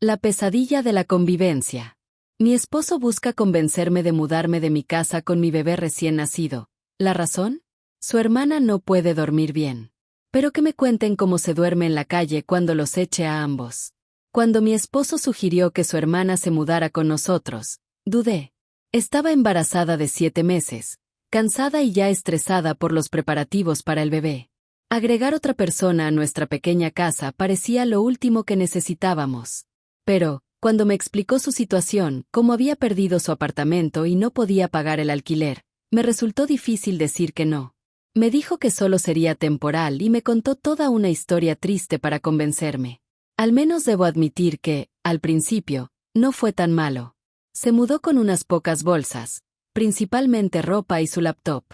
La pesadilla de la convivencia. Mi esposo busca convencerme de mudarme de mi casa con mi bebé recién nacido. ¿La razón? Su hermana no puede dormir bien. Pero que me cuenten cómo se duerme en la calle cuando los eche a ambos. Cuando mi esposo sugirió que su hermana se mudara con nosotros, dudé. Estaba embarazada de 7 meses, cansada y ya estresada por los preparativos para el bebé. Agregar otra persona a nuestra pequeña casa parecía lo último que necesitábamos. Pero, cuando me explicó su situación, cómo había perdido su apartamento y no podía pagar el alquiler, me resultó difícil decir que no. Me dijo que solo sería temporal y me contó toda una historia triste para convencerme. Al menos debo admitir que, al principio, no fue tan malo. Se mudó con unas pocas bolsas, principalmente ropa y su laptop.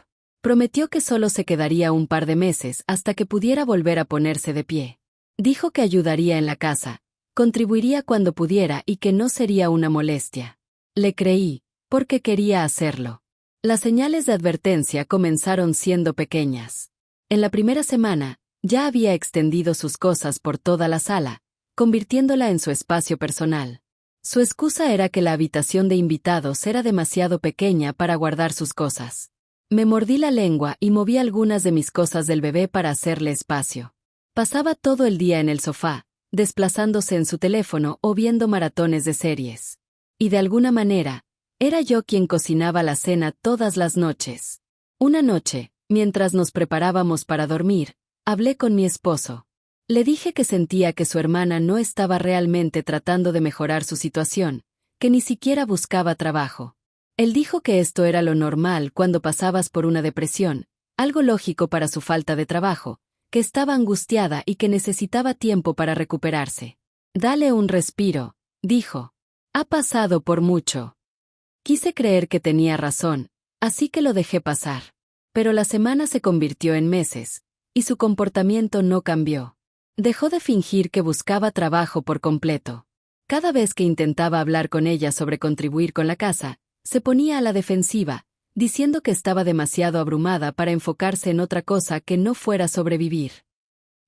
Prometió que solo se quedaría un par de meses hasta que pudiera volver a ponerse de pie. Dijo que ayudaría en la casa, contribuiría cuando pudiera y que no sería una molestia. Le creí, porque quería hacerlo. Las señales de advertencia comenzaron siendo pequeñas. En la primera semana, ya había extendido sus cosas por toda la sala, convirtiéndola en su espacio personal. Su excusa era que la habitación de invitados era demasiado pequeña para guardar sus cosas. Me mordí la lengua y moví algunas de mis cosas del bebé para hacerle espacio. Pasaba todo el día en el sofá, desplazándose en su teléfono o viendo maratones de series. Y de alguna manera, era yo quien cocinaba la cena todas las noches. Una noche, mientras nos preparábamos para dormir, hablé con mi esposo. Le dije que sentía que su hermana no estaba realmente tratando de mejorar su situación, que ni siquiera buscaba trabajo. Él dijo que esto era lo normal cuando pasabas por una depresión, algo lógico para su falta de trabajo, que estaba angustiada y que necesitaba tiempo para recuperarse. Dale un respiro, dijo. Ha pasado por mucho. Quise creer que tenía razón, así que lo dejé pasar. Pero la semana se convirtió en meses, y su comportamiento no cambió. Dejó de fingir que buscaba trabajo por completo. Cada vez que intentaba hablar con ella sobre contribuir con la casa, se ponía a la defensiva, diciendo que estaba demasiado abrumada para enfocarse en otra cosa que no fuera sobrevivir.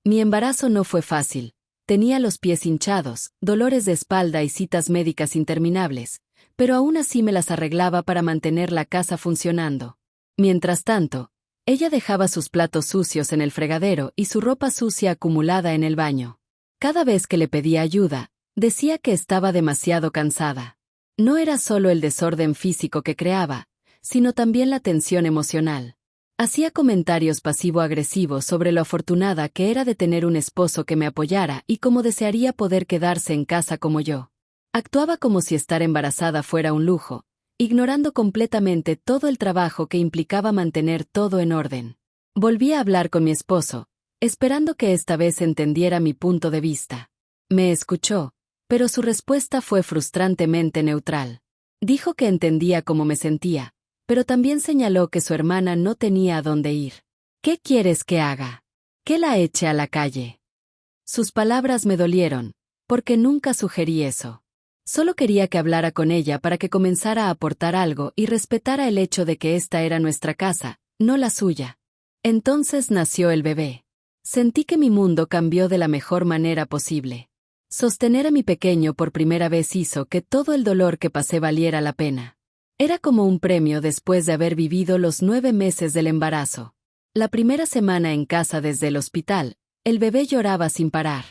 Mi embarazo no fue fácil. Tenía los pies hinchados, dolores de espalda y citas médicas interminables, pero aún así me las arreglaba para mantener la casa funcionando. Mientras tanto, ella dejaba sus platos sucios en el fregadero y su ropa sucia acumulada en el baño. Cada vez que le pedía ayuda, decía que estaba demasiado cansada. No era solo el desorden físico que creaba, sino también la tensión emocional. Hacía comentarios pasivo-agresivos sobre lo afortunada que era de tener un esposo que me apoyara y cómo desearía poder quedarse en casa como yo. Actuaba como si estar embarazada fuera un lujo, ignorando completamente todo el trabajo que implicaba mantener todo en orden. Volví a hablar con mi esposo, esperando que esta vez entendiera mi punto de vista. Me escuchó, pero su respuesta fue frustrantemente neutral. Dijo que entendía cómo me sentía, pero también señaló que su hermana no tenía a dónde ir. ¿Qué quieres que haga? ¿Que la eche a la calle? Sus palabras me dolieron, porque nunca sugerí eso. Solo quería que hablara con ella para que comenzara a aportar algo y respetara el hecho de que esta era nuestra casa, no la suya. Entonces nació el bebé. Sentí que mi mundo cambió de la mejor manera posible. Sostener a mi pequeño por primera vez hizo que todo el dolor que pasé valiera la pena. Era como un premio después de haber vivido los 9 meses del embarazo. La primera semana en casa desde el hospital, el bebé lloraba sin parar.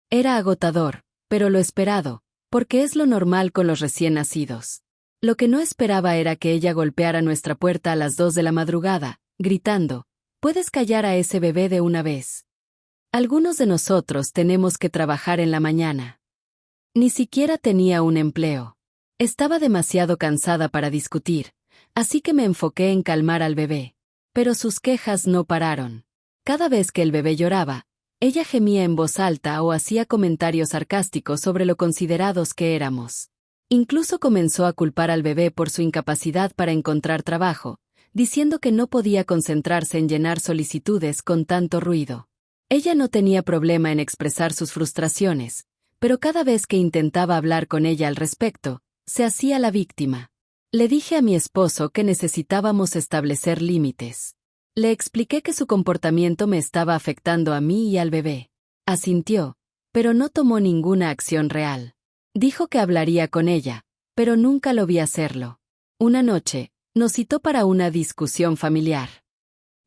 Era agotador, pero lo esperado, porque es lo normal con los recién nacidos. Lo que no esperaba era que ella golpeara nuestra puerta a las 2 de la madrugada, gritando, «¿Puedes callar a ese bebé de una vez?» Algunos de nosotros tenemos que trabajar en la mañana. Ni siquiera tenía un empleo. Estaba demasiado cansada para discutir, así que me enfoqué en calmar al bebé. Pero sus quejas no pararon. Cada vez que el bebé lloraba, ella gemía en voz alta o hacía comentarios sarcásticos sobre lo considerados que éramos. Incluso comenzó a culpar al bebé por su incapacidad para encontrar trabajo, diciendo que no podía concentrarse en llenar solicitudes con tanto ruido. Ella no tenía problema en expresar sus frustraciones, pero cada vez que intentaba hablar con ella al respecto, se hacía la víctima. Le dije a mi esposo que necesitábamos establecer límites. Le expliqué que su comportamiento me estaba afectando a mí y al bebé. Asintió, pero no tomó ninguna acción real. Dijo que hablaría con ella, pero nunca lo vi hacerlo. Una noche, nos citó para una discusión familiar.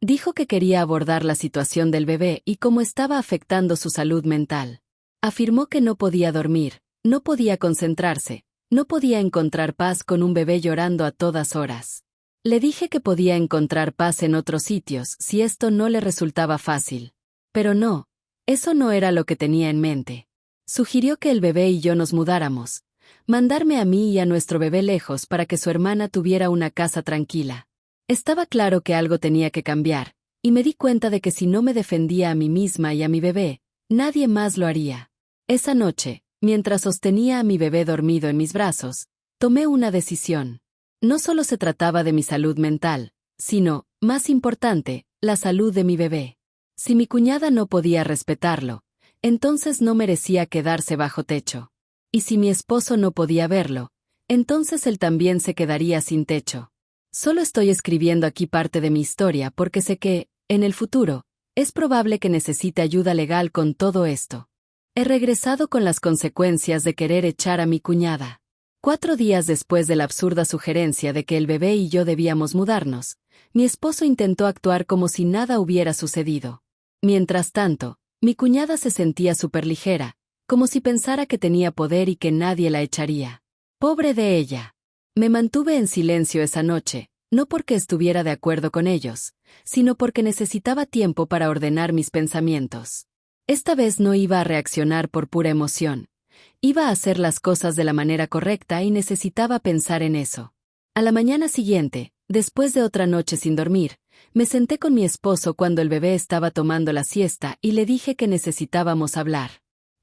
Dijo que quería abordar la situación del bebé y cómo estaba afectando su salud mental. Afirmó que no podía dormir, no podía concentrarse, no podía encontrar paz con un bebé llorando a todas horas. Le dije que podía encontrar paz en otros sitios si esto no le resultaba fácil. Pero no, eso no era lo que tenía en mente. Sugirió que el bebé y yo nos mudáramos, mandarme a mí y a nuestro bebé lejos para que su hermana tuviera una casa tranquila. Estaba claro que algo tenía que cambiar, y me di cuenta de que si no me defendía a mí misma y a mi bebé, nadie más lo haría. Esa noche, mientras sostenía a mi bebé dormido en mis brazos, tomé una decisión. No solo se trataba de mi salud mental, sino, más importante, la salud de mi bebé. Si mi cuñada no podía respetarlo, entonces no merecía quedarse bajo techo. Y si mi esposo no podía verlo, entonces él también se quedaría sin techo. Solo estoy escribiendo aquí parte de mi historia porque sé que, en el futuro, es probable que necesite ayuda legal con todo esto. He regresado con las consecuencias de querer echar a mi cuñada. 4 días después de la absurda sugerencia de que el bebé y yo debíamos mudarnos, mi esposo intentó actuar como si nada hubiera sucedido. Mientras tanto, mi cuñada se sentía superligera, como si pensara que tenía poder y que nadie la echaría. Pobre de ella. Me mantuve en silencio esa noche, no porque estuviera de acuerdo con ellos, sino porque necesitaba tiempo para ordenar mis pensamientos. Esta vez no iba a reaccionar por pura emoción. Iba a hacer las cosas de la manera correcta y necesitaba pensar en eso. A la mañana siguiente, después de otra noche sin dormir, me senté con mi esposo cuando el bebé estaba tomando la siesta y le dije que necesitábamos hablar.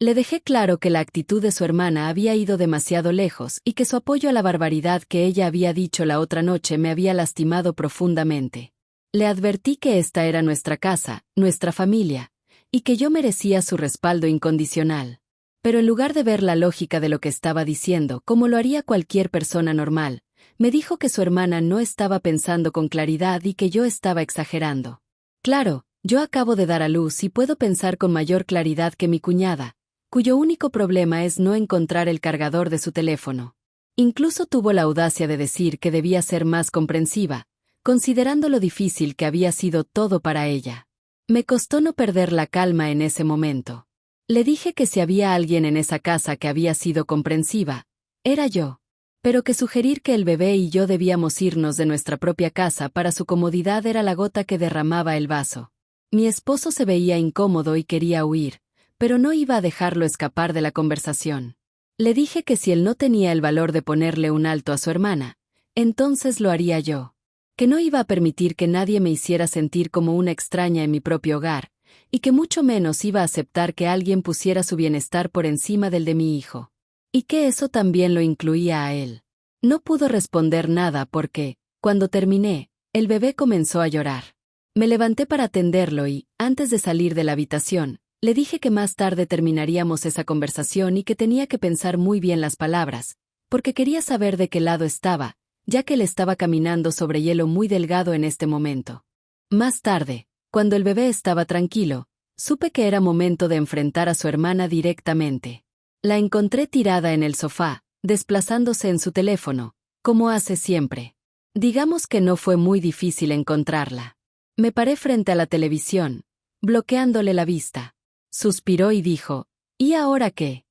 Le dejé claro que la actitud de su hermana había ido demasiado lejos y que su apoyo a la barbaridad que ella había dicho la otra noche me había lastimado profundamente. Le advertí que esta era nuestra casa, nuestra familia, y que yo merecía su respaldo incondicional. Pero en lugar de ver la lógica de lo que estaba diciendo, como lo haría cualquier persona normal, me dijo que su hermana no estaba pensando con claridad y que yo estaba exagerando. Claro, yo acabo de dar a luz y puedo pensar con mayor claridad que mi cuñada, cuyo único problema es no encontrar el cargador de su teléfono. Incluso tuvo la audacia de decir que debía ser más comprensiva, considerando lo difícil que había sido todo para ella. Me costó no perder la calma en ese momento. Le dije que si había alguien en esa casa que había sido comprensiva, era yo. Pero que sugerir que el bebé y yo debíamos irnos de nuestra propia casa para su comodidad era la gota que derramaba el vaso. Mi esposo se veía incómodo y quería huir, pero no iba a dejarlo escapar de la conversación. Le dije que si él no tenía el valor de ponerle un alto a su hermana, entonces lo haría yo. Que no iba a permitir que nadie me hiciera sentir como una extraña en mi propio hogar, y que mucho menos iba a aceptar que alguien pusiera su bienestar por encima del de mi hijo. Y que eso también lo incluía a él. No pudo responder nada porque, cuando terminé, el bebé comenzó a llorar. Me levanté para atenderlo y, antes de salir de la habitación, le dije que más tarde terminaríamos esa conversación y que tenía que pensar muy bien las palabras, porque quería saber de qué lado estaba, ya que él estaba caminando sobre hielo muy delgado en este momento. Más tarde, cuando el bebé estaba tranquilo, supe que era momento de enfrentar a su hermana directamente. La encontré tirada en el sofá, desplazándose en su teléfono, como hace siempre. Digamos que no fue muy difícil encontrarla. Me paré frente a la televisión, bloqueándole la vista. Suspiró y dijo, ¿y ahora qué?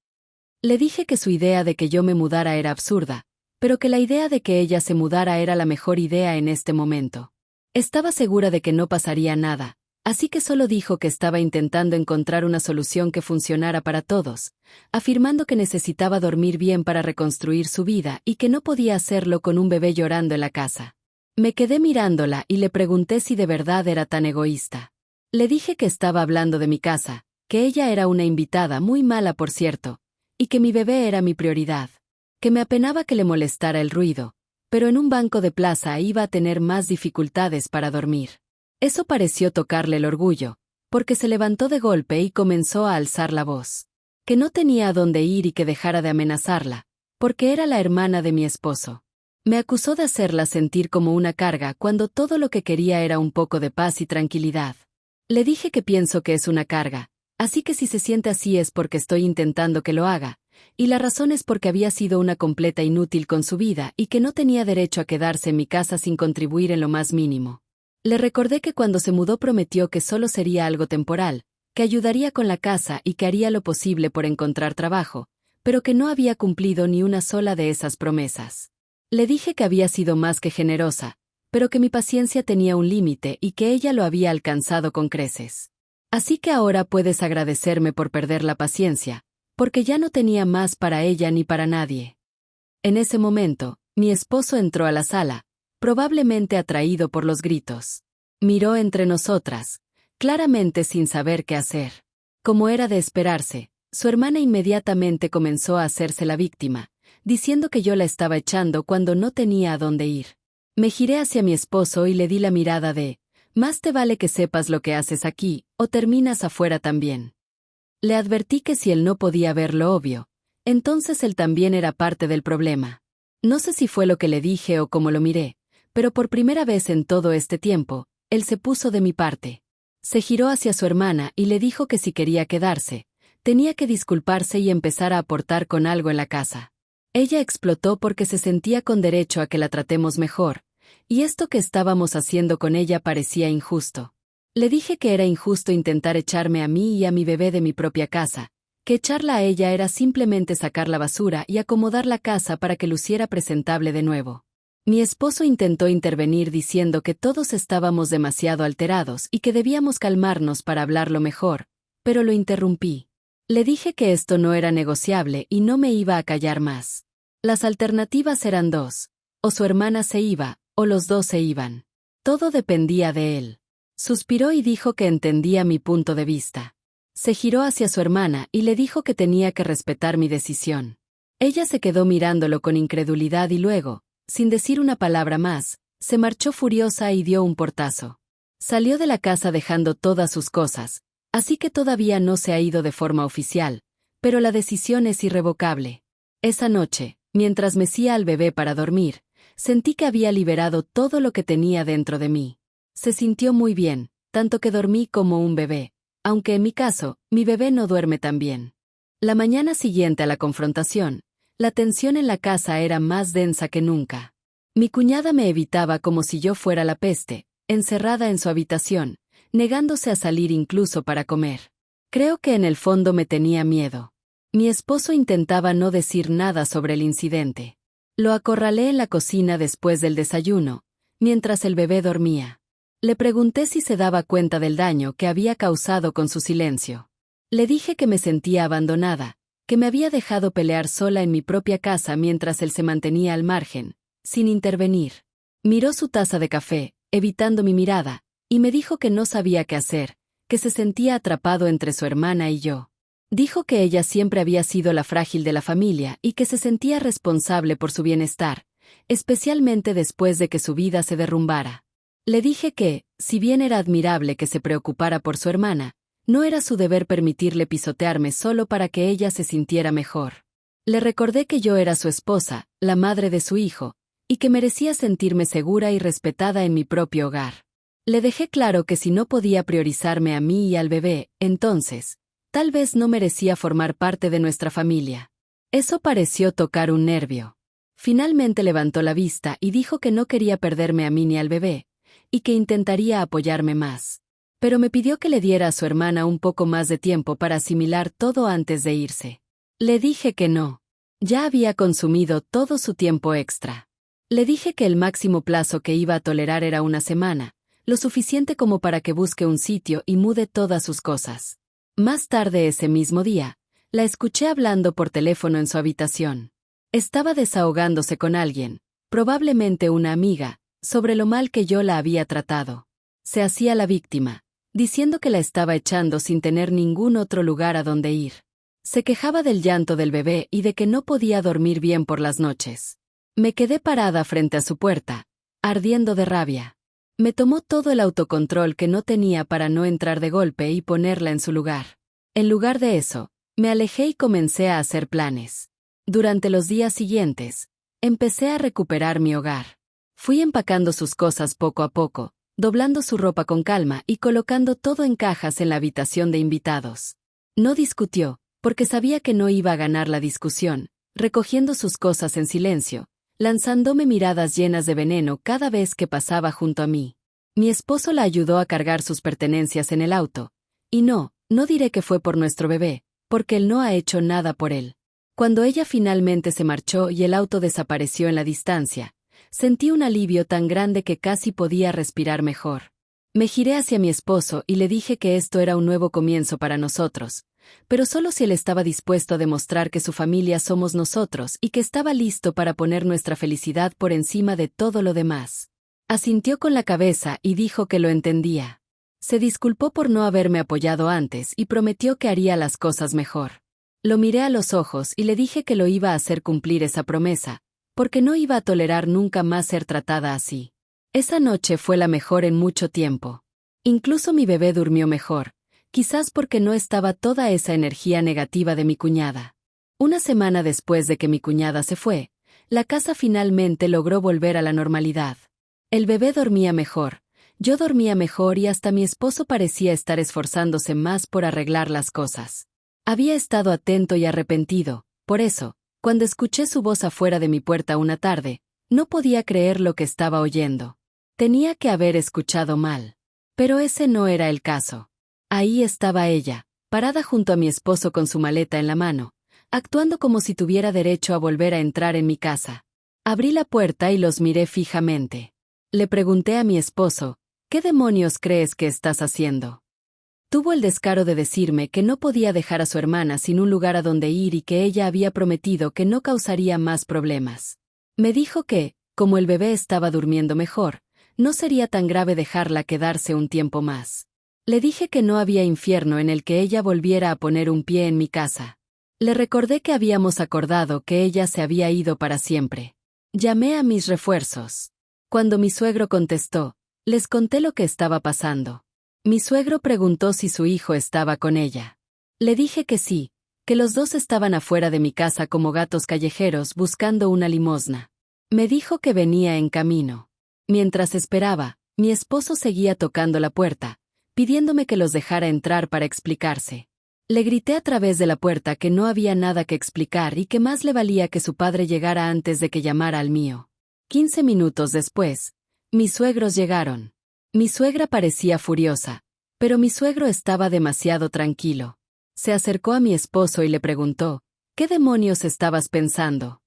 Le dije que su idea de que yo me mudara era absurda, pero que la idea de que ella se mudara era la mejor idea en este momento. Estaba segura de que no pasaría nada, así que solo dijo que estaba intentando encontrar una solución que funcionara para todos, afirmando que necesitaba dormir bien para reconstruir su vida y que no podía hacerlo con un bebé llorando en la casa. Me quedé mirándola y le pregunté si de verdad era tan egoísta. Le dije que estaba hablando de mi casa, que ella era una invitada muy mala por cierto, y que mi bebé era mi prioridad. Que me apenaba que le molestara el ruido, pero en un banco de plaza iba a tener más dificultades para dormir. Eso pareció tocarle el orgullo, porque se levantó de golpe y comenzó a alzar la voz. Que no tenía a dónde ir y que dejara de amenazarla, porque era la hermana de mi esposo. Me acusó de hacerla sentir como una carga cuando todo lo que quería era un poco de paz y tranquilidad. Le dije que pienso que es una carga, así que si se siente así es porque estoy intentando que lo haga, y la razón es porque había sido una completa inútil con su vida y que no tenía derecho a quedarse en mi casa sin contribuir en lo más mínimo. Le recordé que cuando se mudó prometió que solo sería algo temporal, que ayudaría con la casa y que haría lo posible por encontrar trabajo, pero que no había cumplido ni una sola de esas promesas. Le dije que había sido más que generosa, pero que mi paciencia tenía un límite y que ella lo había alcanzado con creces. Así que ahora puedes agradecerme por perder la paciencia, porque ya no tenía más para ella ni para nadie. En ese momento, mi esposo entró a la sala, probablemente atraído por los gritos. Miró entre nosotras, claramente sin saber qué hacer. Como era de esperarse, su hermana inmediatamente comenzó a hacerse la víctima, diciendo que yo la estaba echando cuando no tenía a dónde ir. Me giré hacia mi esposo y le di la mirada de, más te vale que sepas lo que haces aquí, o terminas afuera también. Le advertí que si él no podía ver lo obvio, entonces él también era parte del problema. No sé si fue lo que le dije o cómo lo miré, pero por primera vez en todo este tiempo, él se puso de mi parte. Se giró hacia su hermana y le dijo que si quería quedarse, tenía que disculparse y empezar a aportar con algo en la casa. Ella explotó porque se sentía con derecho a que la tratemos mejor, y esto que estábamos haciendo con ella parecía injusto. Le dije que era injusto intentar echarme a mí y a mi bebé de mi propia casa, que echarla a ella era simplemente sacar la basura y acomodar la casa para que luciera presentable de nuevo. Mi esposo intentó intervenir diciendo que todos estábamos demasiado alterados y que debíamos calmarnos para hablarlo mejor, pero lo interrumpí. Le dije que esto no era negociable y no me iba a callar más. Las alternativas eran dos: o su hermana se iba, o los dos se iban. Todo dependía de él. Suspiró y dijo que entendía mi punto de vista. Se giró hacia su hermana y le dijo que tenía que respetar mi decisión. Ella se quedó mirándolo con incredulidad y luego, sin decir una palabra más, se marchó furiosa y dio un portazo. Salió de la casa dejando todas sus cosas, así que todavía no se ha ido de forma oficial, pero la decisión es irrevocable. Esa noche, mientras mecía al bebé para dormir, sentí que había liberado todo lo que tenía dentro de mí. Se sintió muy bien, tanto que dormí como un bebé, aunque en mi caso, mi bebé no duerme tan bien. La mañana siguiente a la confrontación, la tensión en la casa era más densa que nunca. Mi cuñada me evitaba como si yo fuera la peste, encerrada en su habitación, negándose a salir incluso para comer. Creo que en el fondo me tenía miedo. Mi esposo intentaba no decir nada sobre el incidente. Lo acorralé en la cocina después del desayuno, mientras el bebé dormía. Le pregunté si se daba cuenta del daño que había causado con su silencio. Le dije que me sentía abandonada, que me había dejado pelear sola en mi propia casa mientras él se mantenía al margen, sin intervenir. Miró su taza de café, evitando mi mirada, y me dijo que no sabía qué hacer, que se sentía atrapado entre su hermana y yo. Dijo que ella siempre había sido la frágil de la familia y que se sentía responsable por su bienestar, especialmente después de que su vida se derrumbara. Le dije que, si bien era admirable que se preocupara por su hermana, no era su deber permitirle pisotearme solo para que ella se sintiera mejor. Le recordé que yo era su esposa, la madre de su hijo, y que merecía sentirme segura y respetada en mi propio hogar. Le dejé claro que si no podía priorizarme a mí y al bebé, entonces, tal vez no merecía formar parte de nuestra familia. Eso pareció tocar un nervio. Finalmente levantó la vista y dijo que no quería perderme a mí ni al bebé, y que intentaría apoyarme más. Pero me pidió que le diera a su hermana un poco más de tiempo para asimilar todo antes de irse. Le dije que no. Ya había consumido todo su tiempo extra. Le dije que el máximo plazo que iba a tolerar era una semana, lo suficiente como para que busque un sitio y mude todas sus cosas. Más tarde ese mismo día, la escuché hablando por teléfono en su habitación. Estaba desahogándose con alguien, probablemente una amiga, sobre lo mal que yo la había tratado. Se hacía la víctima, diciendo que la estaba echando sin tener ningún otro lugar a donde ir. Se quejaba del llanto del bebé y de que no podía dormir bien por las noches. Me quedé parada frente a su puerta, ardiendo de rabia. Me tomó todo el autocontrol que no tenía para no entrar de golpe y ponerla en su lugar. En lugar de eso, me alejé y comencé a hacer planes. Durante los días siguientes, empecé a recuperar mi hogar. Fui empacando sus cosas poco a poco, doblando su ropa con calma y colocando todo en cajas en la habitación de invitados. No discutió, porque sabía que no iba a ganar la discusión, recogiendo sus cosas en silencio, lanzándome miradas llenas de veneno cada vez que pasaba junto a mí. Mi esposo la ayudó a cargar sus pertenencias en el auto, y no diré que fue por nuestro bebé, porque él no ha hecho nada por él. Cuando ella finalmente se marchó y el auto desapareció en la distancia, sentí un alivio tan grande que casi podía respirar mejor. Me giré hacia mi esposo y le dije que esto era un nuevo comienzo para nosotros, pero solo si él estaba dispuesto a demostrar que su familia somos nosotros y que estaba listo para poner nuestra felicidad por encima de todo lo demás. Asintió con la cabeza y dijo que lo entendía. Se disculpó por no haberme apoyado antes y prometió que haría las cosas mejor. Lo miré a los ojos y le dije que lo iba a hacer cumplir esa promesa, porque no iba a tolerar nunca más ser tratada así. Esa noche fue la mejor en mucho tiempo. Incluso mi bebé durmió mejor, quizás porque no estaba toda esa energía negativa de mi cuñada. Una semana después de que mi cuñada se fue, la casa finalmente logró volver a la normalidad. El bebé dormía mejor, yo dormía mejor y hasta mi esposo parecía estar esforzándose más por arreglar las cosas. Había estado atento y arrepentido, por eso, cuando escuché su voz afuera de mi puerta una tarde, no podía creer lo que estaba oyendo. Tenía que haber escuchado mal. Pero ese no era el caso. Ahí estaba ella, parada junto a mi esposo con su maleta en la mano, actuando como si tuviera derecho a volver a entrar en mi casa. Abrí la puerta y los miré fijamente. Le pregunté a mi esposo, ¿qué demonios crees que estás haciendo? Tuvo el descaro de decirme que no podía dejar a su hermana sin un lugar a donde ir y que ella había prometido que no causaría más problemas. Me dijo que, como el bebé estaba durmiendo mejor, no sería tan grave dejarla quedarse un tiempo más. Le dije que no había infierno en el que ella volviera a poner un pie en mi casa. Le recordé que habíamos acordado que ella se había ido para siempre. Llamé a mis refuerzos. Cuando mi suegro contestó, les conté lo que estaba pasando. Mi suegro preguntó si su hijo estaba con ella. Le dije que sí, que los dos estaban afuera de mi casa como gatos callejeros buscando una limosna. Me dijo que venía en camino. Mientras esperaba, mi esposo seguía tocando la puerta, pidiéndome que los dejara entrar para explicarse. Le grité a través de la puerta que no había nada que explicar y que más le valía que su padre llegara antes de que llamara al mío. 15 minutos después, mis suegros llegaron. Mi suegra parecía furiosa, pero mi suegro estaba demasiado tranquilo. Se acercó a mi esposo y le preguntó, ¿qué demonios estabas pensando?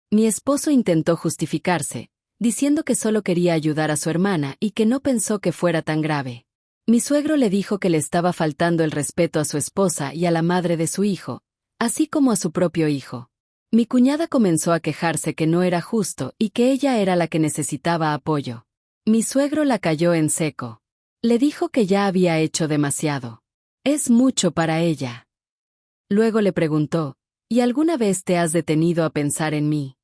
Mi esposo intentó justificarse, diciendo que solo quería ayudar a su hermana y que no pensó que fuera tan grave. Mi suegro le dijo que le estaba faltando el respeto a su esposa y a la madre de su hijo, así como a su propio hijo. Mi cuñada comenzó a quejarse que no era justo y que ella era la que necesitaba apoyo. Mi suegro la cayó en seco. Le dijo que ya había hecho demasiado. Es mucho para ella. Luego le preguntó, ¿y alguna vez te has detenido a pensar en mí?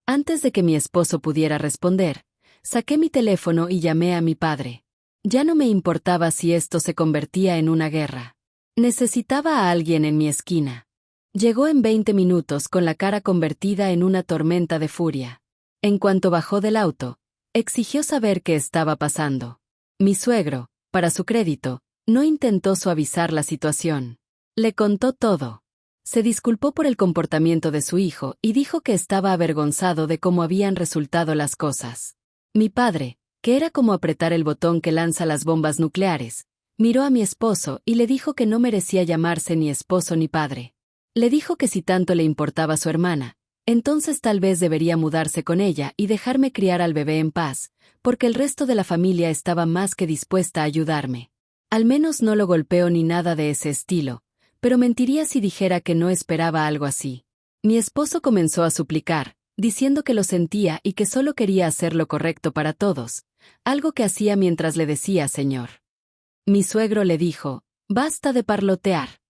Antes de que mi esposo pudiera responder, saqué mi teléfono y llamé a mi padre. Ya no me importaba si esto se convertía en una guerra. Necesitaba a alguien en mi esquina. Llegó en 20 minutos con la cara convertida en una tormenta de furia. En cuanto bajó del auto, exigió saber qué estaba pasando. Mi suegro, para su crédito, no intentó suavizar la situación. Le contó todo. Se disculpó por el comportamiento de su hijo y dijo que estaba avergonzado de cómo habían resultado las cosas. Mi padre, que era como apretar el botón que lanza las bombas nucleares, miró a mi esposo y le dijo que no merecía llamarse ni esposo ni padre. Le dijo que si tanto le importaba su hermana, entonces tal vez debería mudarse con ella y dejarme criar al bebé en paz, porque el resto de la familia estaba más que dispuesta a ayudarme. Al menos no lo golpeó ni nada de ese estilo, pero mentiría si dijera que no esperaba algo así. Mi esposo comenzó a suplicar, diciendo que lo sentía y que solo quería hacer lo correcto para todos, algo que hacía mientras le decía señor. Mi suegro le dijo, basta de parlotear.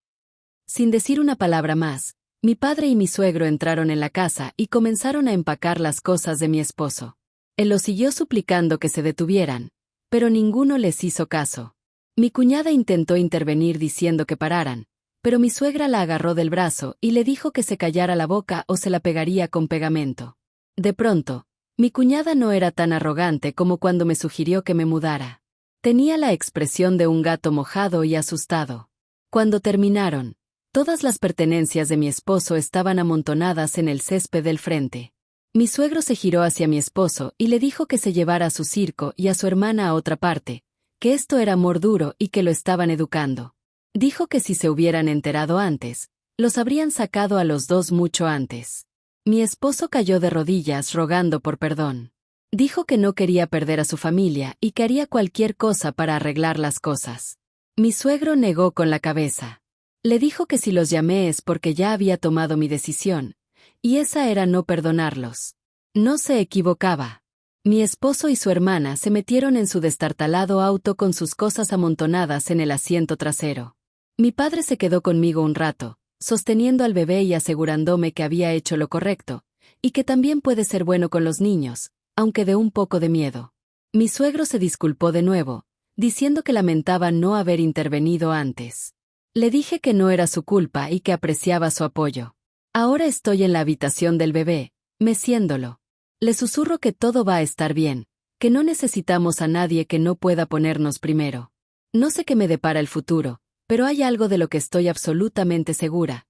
Sin decir una palabra más, mi padre y mi suegro entraron en la casa y comenzaron a empacar las cosas de mi esposo. Él los siguió suplicando que se detuvieran, pero ninguno les hizo caso. Mi cuñada intentó intervenir diciendo que pararan, pero mi suegra la agarró del brazo y le dijo que se callara la boca o se la pegaría con pegamento. De pronto, mi cuñada no era tan arrogante como cuando me sugirió que me mudara. Tenía la expresión de un gato mojado y asustado. Cuando terminaron, Todas las pertenencias de mi esposo estaban amontonadas en el césped del frente. Mi suegro se giró hacia mi esposo y le dijo que se llevara a su circo y a su hermana a otra parte, que esto era amor duro y que lo estaban educando. Dijo que si se hubieran enterado antes, los habrían sacado a los dos mucho antes. Mi esposo cayó de rodillas rogando por perdón. Dijo que no quería perder a su familia y que haría cualquier cosa para arreglar las cosas. Mi suegro negó con la cabeza. Le dijo que si los llamé es porque ya había tomado mi decisión, y esa era no perdonarlos. No se equivocaba. Mi esposo y su hermana se metieron en su destartalado auto con sus cosas amontonadas en el asiento trasero. Mi padre se quedó conmigo un rato, sosteniendo al bebé y asegurándome que había hecho lo correcto, y que también puede ser bueno con los niños, aunque de un poco de miedo. Mi suegro se disculpó de nuevo, diciendo que lamentaba no haber intervenido antes. Le dije que no era su culpa y que apreciaba su apoyo. Ahora estoy en la habitación del bebé, meciéndolo. Le susurro que todo va a estar bien, que no necesitamos a nadie que no pueda ponernos primero. No sé qué me depara el futuro, pero hay algo de lo que estoy absolutamente segura.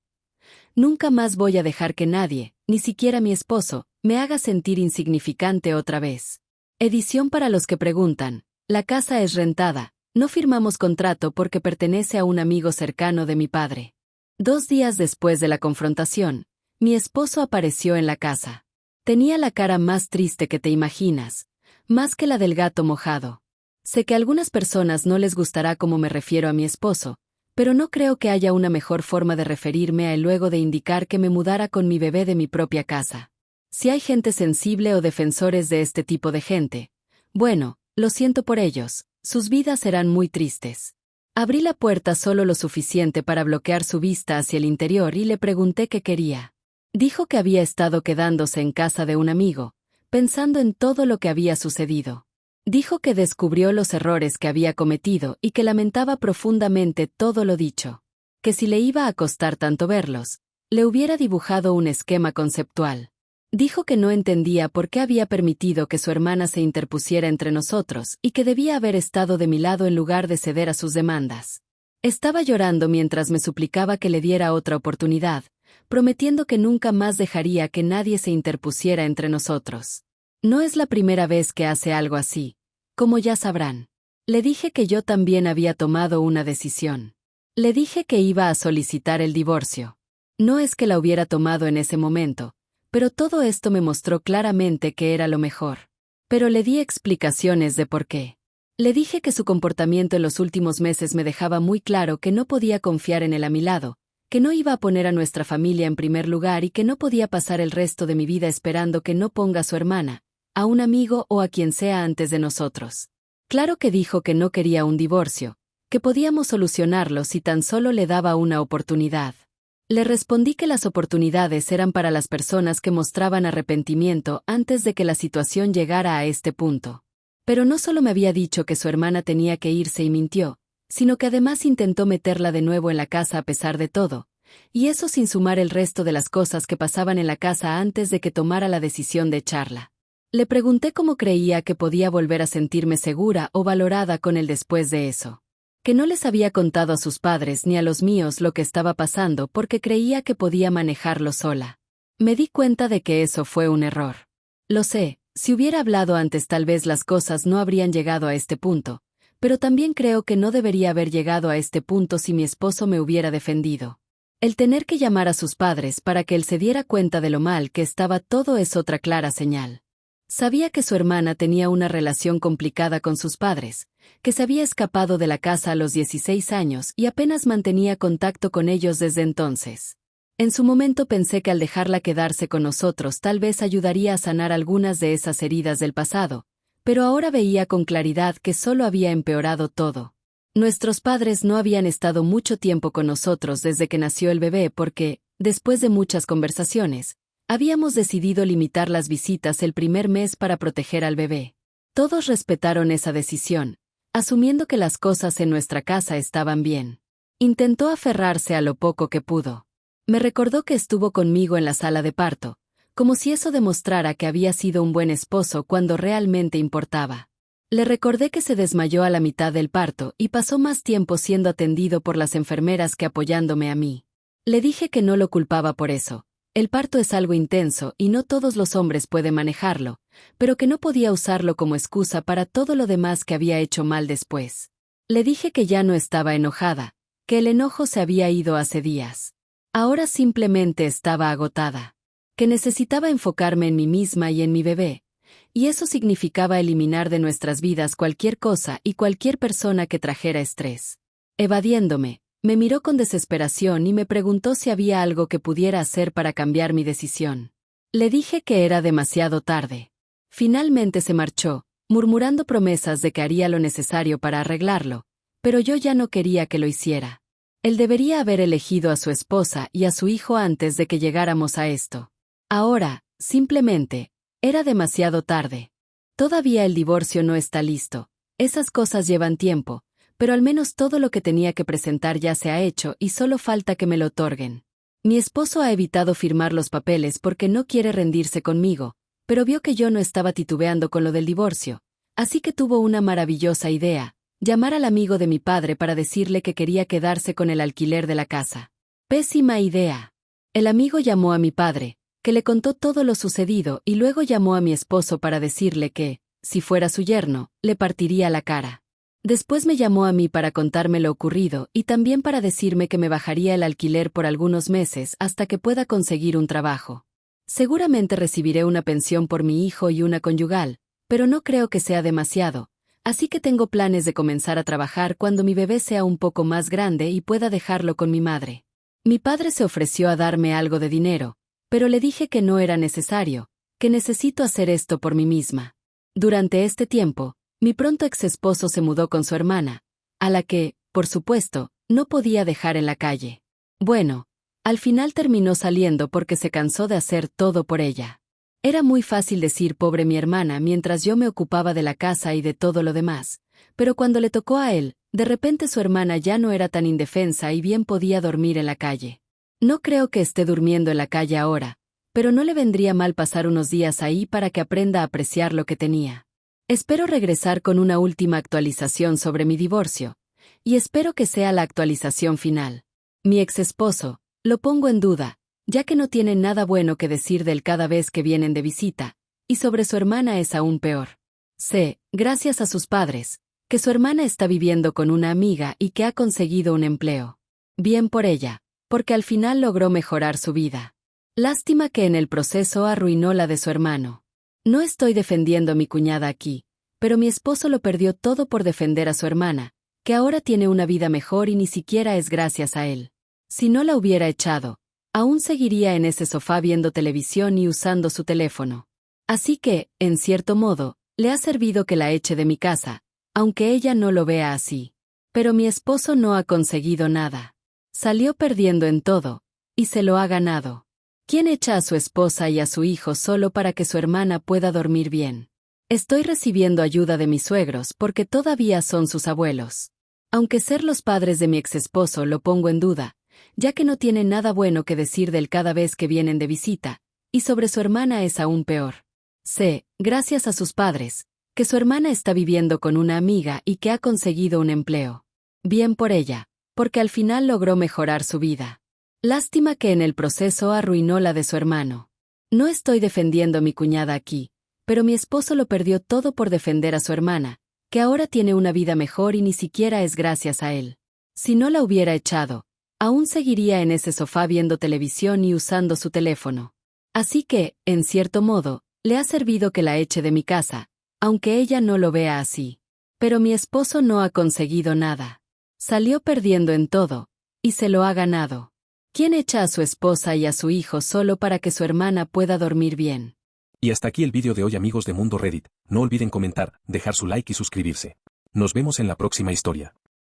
Nunca más voy a dejar que nadie, ni siquiera mi esposo, me haga sentir insignificante otra vez. Edición para los que preguntan. La casa es rentada, no firmamos contrato porque pertenece a un amigo cercano de mi padre. 2 días después de la confrontación, mi esposo apareció en la casa. Tenía la cara más triste que te imaginas, más que la del gato mojado. Sé que a algunas personas no les gustará cómo me refiero a mi esposo, pero no creo que haya una mejor forma de referirme a él luego de indicar que me mudara con mi bebé de mi propia casa. Si hay gente sensible o defensores de este tipo de gente, bueno, lo siento por ellos, sus vidas serán muy tristes. Abrí la puerta solo lo suficiente para bloquear su vista hacia el interior y le pregunté qué quería. Dijo que había estado quedándose en casa de un amigo, pensando en todo lo que había sucedido. Dijo que descubrió los errores que había cometido y que lamentaba profundamente todo lo dicho. Que si le iba a costar tanto verlos, le hubiera dibujado un esquema conceptual. Dijo que no entendía por qué había permitido que su hermana se interpusiera entre nosotros y que debía haber estado de mi lado en lugar de ceder a sus demandas. Estaba llorando mientras me suplicaba que le diera otra oportunidad, prometiendo que nunca más dejaría que nadie se interpusiera entre nosotros. No es la primera vez que hace algo así, como ya sabrán. Le dije que yo también había tomado una decisión. Le dije que iba a solicitar el divorcio. No es que la hubiera tomado en ese momento, pero todo esto me mostró claramente que era lo mejor. Pero le di explicaciones de por qué. Le dije que su comportamiento en los últimos meses me dejaba muy claro que no podía confiar en él a mi lado, que no iba a poner a nuestra familia en primer lugar y que no podía pasar el resto de mi vida esperando que no ponga a su hermana, a un amigo o a quien sea antes de nosotros. Claro que dijo que no quería un divorcio, que podíamos solucionarlo si tan solo le daba una oportunidad. Le respondí que las oportunidades eran para las personas que mostraban arrepentimiento antes de que la situación llegara a este punto. Pero no solo me había dicho que su hermana tenía que irse y mintió, sino que además intentó meterla de nuevo en la casa a pesar de todo, y eso sin sumar el resto de las cosas que pasaban en la casa antes de que tomara la decisión de echarla. Le pregunté cómo creía que podía volver a sentirme segura o valorada con él después de eso. Que no les había contado a sus padres ni a los míos lo que estaba pasando porque creía que podía manejarlo sola. Me di cuenta de que eso fue un error. Lo sé, si hubiera hablado antes tal vez las cosas no habrían llegado a este punto, pero también creo que no debería haber llegado a este punto si mi esposo me hubiera defendido. El tener que llamar a sus padres para que él se diera cuenta de lo mal que estaba todo es otra clara señal. Sabía que su hermana tenía una relación complicada con sus padres, que se había escapado de la casa a los 16 años y apenas mantenía contacto con ellos desde entonces. En su momento pensé que al dejarla quedarse con nosotros tal vez ayudaría a sanar algunas de esas heridas del pasado, pero ahora veía con claridad que solo había empeorado todo. Nuestros padres no habían estado mucho tiempo con nosotros desde que nació el bebé porque, después de muchas conversaciones, habíamos decidido limitar las visitas el primer mes para proteger al bebé. Todos respetaron esa decisión, asumiendo que las cosas en nuestra casa estaban bien. Intentó aferrarse a lo poco que pudo. Me recordó que estuvo conmigo en la sala de parto, como si eso demostrara que había sido un buen esposo cuando realmente importaba. Le recordé que se desmayó a la mitad del parto y pasó más tiempo siendo atendido por las enfermeras que apoyándome a mí. Le dije que no lo culpaba por eso. El parto es algo intenso y no todos los hombres pueden manejarlo, pero que no podía usarlo como excusa para todo lo demás que había hecho mal después. Le dije que ya no estaba enojada, que el enojo se había ido hace días. Ahora simplemente estaba agotada. Que necesitaba enfocarme en mí misma y en mi bebé. Y eso significaba eliminar de nuestras vidas cualquier cosa y cualquier persona que trajera estrés. Evadiéndome, me miró con desesperación y me preguntó si había algo que pudiera hacer para cambiar mi decisión. Le dije que era demasiado tarde. Finalmente se marchó, murmurando promesas de que haría lo necesario para arreglarlo, pero yo ya no quería que lo hiciera. Él debería haber elegido a su esposa y a su hijo antes de que llegáramos a esto. Ahora, simplemente, era demasiado tarde. Todavía el divorcio no está listo. Esas cosas llevan tiempo, pero al menos todo lo que tenía que presentar ya se ha hecho y solo falta que me lo otorguen. Mi esposo ha evitado firmar los papeles porque no quiere rendirse conmigo, pero vio que yo no estaba titubeando con lo del divorcio, así que tuvo una maravillosa idea: llamar al amigo de mi padre para decirle que quería quedarse con el alquiler de la casa. Pésima idea. El amigo llamó a mi padre, que le contó todo lo sucedido, y luego llamó a mi esposo para decirle que, si fuera su yerno, le partiría la cara. Después me llamó a mí para contarme lo ocurrido y también para decirme que me bajaría el alquiler por algunos meses hasta que pueda conseguir un trabajo. Seguramente recibiré una pensión por mi hijo y una conyugal, pero no creo que sea demasiado, así que tengo planes de comenzar a trabajar cuando mi bebé sea un poco más grande y pueda dejarlo con mi madre. Mi padre se ofreció a darme algo de dinero, pero le dije que no era necesario, que necesito hacer esto por mí misma. Durante este tiempo, mi pronto ex esposo se mudó con su hermana, a la que, por supuesto, no podía dejar en la calle. Bueno, al final terminó saliendo porque se cansó de hacer todo por ella. Era muy fácil decir pobre mi hermana mientras yo me ocupaba de la casa y de todo lo demás, pero cuando le tocó a él, de repente su hermana ya no era tan indefensa y bien podía dormir en la calle. No creo que esté durmiendo en la calle ahora, pero no le vendría mal pasar unos días ahí para que aprenda a apreciar lo que tenía. Espero regresar con una última actualización sobre mi divorcio, y espero que sea la actualización final. Mi ex esposo, lo pongo en duda, ya que no tiene nada bueno que decir de él cada vez que vienen de visita, y sobre su hermana es aún peor. Sé, gracias a sus padres, que su hermana está viviendo con una amiga y que ha conseguido un empleo. Bien por ella, porque al final logró mejorar su vida. Lástima que en el proceso arruinó la de su hermano. No estoy defendiendo a mi cuñada aquí, pero mi esposo lo perdió todo por defender a su hermana, que ahora tiene una vida mejor y ni siquiera es gracias a él. Si no la hubiera echado, aún seguiría en ese sofá viendo televisión y usando su teléfono. Así que, en cierto modo, le ha servido que la eche de mi casa, aunque ella no lo vea así. Pero mi esposo no ha conseguido nada. Salió perdiendo en todo, y se lo ha ganado. ¿Quién echa a su esposa y a su hijo solo para que su hermana pueda dormir bien? Estoy recibiendo ayuda de mis suegros porque todavía son sus abuelos. Aunque ser los padres de mi exesposo lo pongo en duda, ya que no tiene nada bueno que decir de él cada vez que vienen de visita, y sobre su hermana es aún peor. Sé, gracias a sus padres, que su hermana está viviendo con una amiga y que ha conseguido un empleo. Bien por ella, porque al final logró mejorar su vida. Lástima que en el proceso arruinó la de su hermano. No estoy defendiendo a mi cuñada aquí, pero mi esposo lo perdió todo por defender a su hermana, que ahora tiene una vida mejor y ni siquiera es gracias a él. Si no la hubiera echado, aún seguiría en ese sofá viendo televisión y usando su teléfono. Así que, en cierto modo, le ha servido que la eche de mi casa, aunque ella no lo vea así. Pero mi esposo no ha conseguido nada. Salió perdiendo en todo, y se lo ha ganado. ¿Quién echa a su esposa y a su hijo solo para que su hermana pueda dormir bien? Y hasta aquí el vídeo de hoy, amigos de Mundo Reddit. No olviden comentar, dejar su like y suscribirse. Nos vemos en la próxima historia.